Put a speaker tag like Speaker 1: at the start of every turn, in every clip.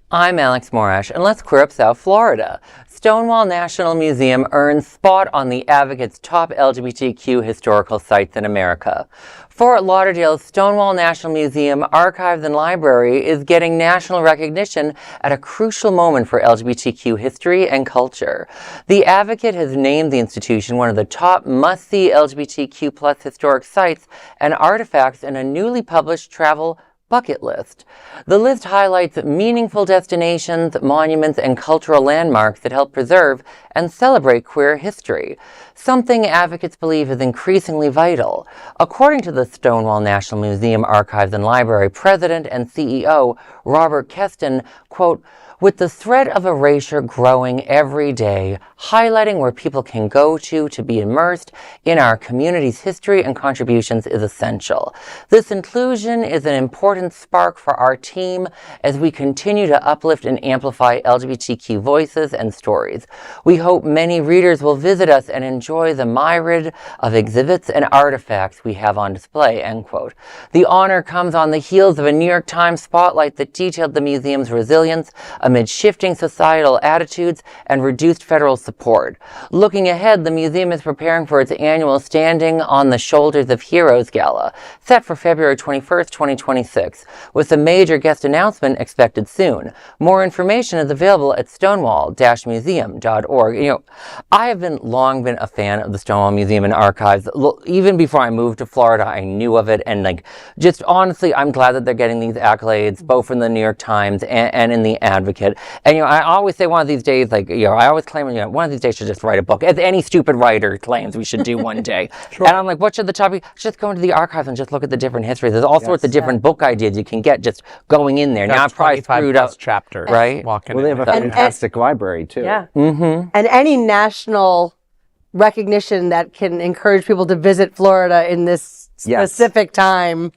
Speaker 1: I'm Alex Morash, and let's queer up South Florida. Stonewall National Museum earns spot on the Advocate's top LGBTQ historical sites in America. Fort Lauderdale's Stonewall National Museum, Archives and Library is getting national recognition at a crucial moment for LGBTQ history and culture. The Advocate has named the institution one of the top must-see LGBTQ+ historic sites and artifacts in a newly published travel bucket list. The list highlights meaningful destinations, monuments, and cultural landmarks that help preserve and celebrate queer history, something advocates believe is increasingly vital. According to the Stonewall National Museum, Archives and Library President and CEO Robert Kesten, quote, "With the threat of erasure growing every day, highlighting where people can go to be immersed in our community's history and contributions is essential. This inclusion is an important spark for our team as we continue to uplift and amplify LGBTQ voices and stories. We hope many readers will visit us and enjoy the myriad of exhibits and artifacts we have on display," end quote. The honor comes on the heels of a New York Times spotlight that detailed the museum's resilience amid shifting societal attitudes and reduced federal support. Looking ahead, the museum is preparing for its annual Standing on the Shoulders of Heroes Gala, set for February 21st, 2026, with a major guest announcement expected soon. More information is available at stonewall-museum.org. You know, I have long been a fan of the Stonewall Museum and Archives. Even before I moved to Florida, I knew of it, and just honestly, I'm glad that they're getting these accolades, both from the New York Times and in the Advocate. And I always say one of these days, I always claim, one of these days should just write a book, as any stupid writer claims we should do one day. Sure. And I'm like, what should the topic? Just go into the archives and just look at the different histories. There's all sorts of different book ideas you can get just going in there. Now I'm probably screwed up
Speaker 2: chapters,
Speaker 1: right?
Speaker 3: Well, they have a fantastic library too.
Speaker 4: Yeah. Mm-hmm. And any national recognition that can encourage people to visit Florida in this specific time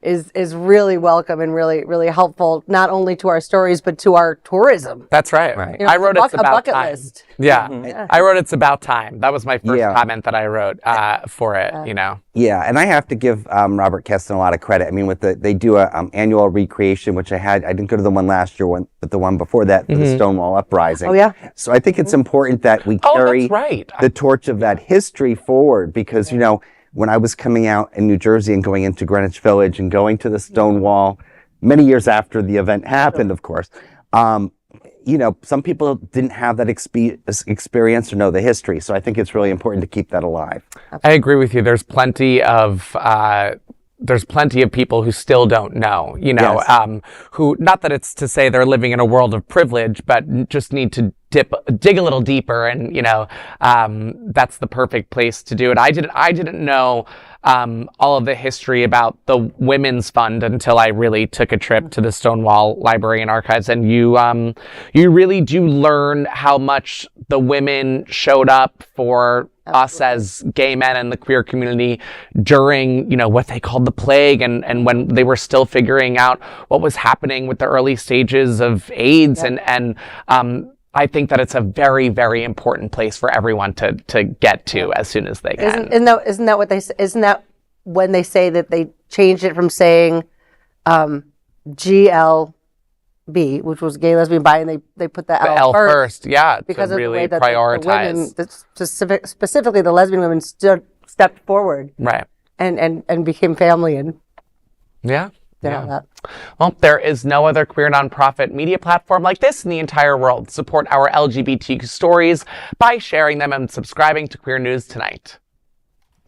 Speaker 4: is really welcome and really helpful, not only to our stories but to our tourism.
Speaker 2: That's right. I wrote it's about time. List. Yeah. Mm-hmm. I wrote it's about time. That was my first comment that I wrote for it.
Speaker 5: Yeah, and I have to give Robert Kesten a lot of credit. I mean, they do a annual recreation, which I didn't go to the one last year, but the one before that, for the Stonewall Uprising.
Speaker 4: Oh yeah.
Speaker 5: So I think it's important that we carry the torch of that history forward, because when I was coming out in New Jersey and going into Greenwich Village and going to the Stonewall, many years after the event happened, of course, some people didn't have that experience or know the history. So I think it's really important to keep that alive.
Speaker 2: I agree with you. There's plenty of people who still don't know, who, not that it's to say they're living in a world of privilege, but just need to dig a little deeper, and that's the perfect place to do it. I didn't know all of the history about the Women's Fund until I really took a trip to the Stonewall Library and Archives, and you really do learn how much the women showed up for us as gay men in the queer community during, what they called the plague, and when they were still figuring out what was happening with the early stages of AIDS, and I think that it's a very, very important place for everyone to get to as soon as they can.
Speaker 4: Isn't that what they say? Isn't that when they say that they changed it from saying GLB, which was gay, lesbian, bi, and they put the L first,
Speaker 2: because of really the way that prioritize.
Speaker 4: the women, specifically the lesbian women, stepped forward,
Speaker 2: right,
Speaker 4: and became family, and
Speaker 2: Well, there is no other queer nonprofit media platform like this in the entire world. Support our LGBTQ stories by sharing them and subscribing to Queer News Tonight.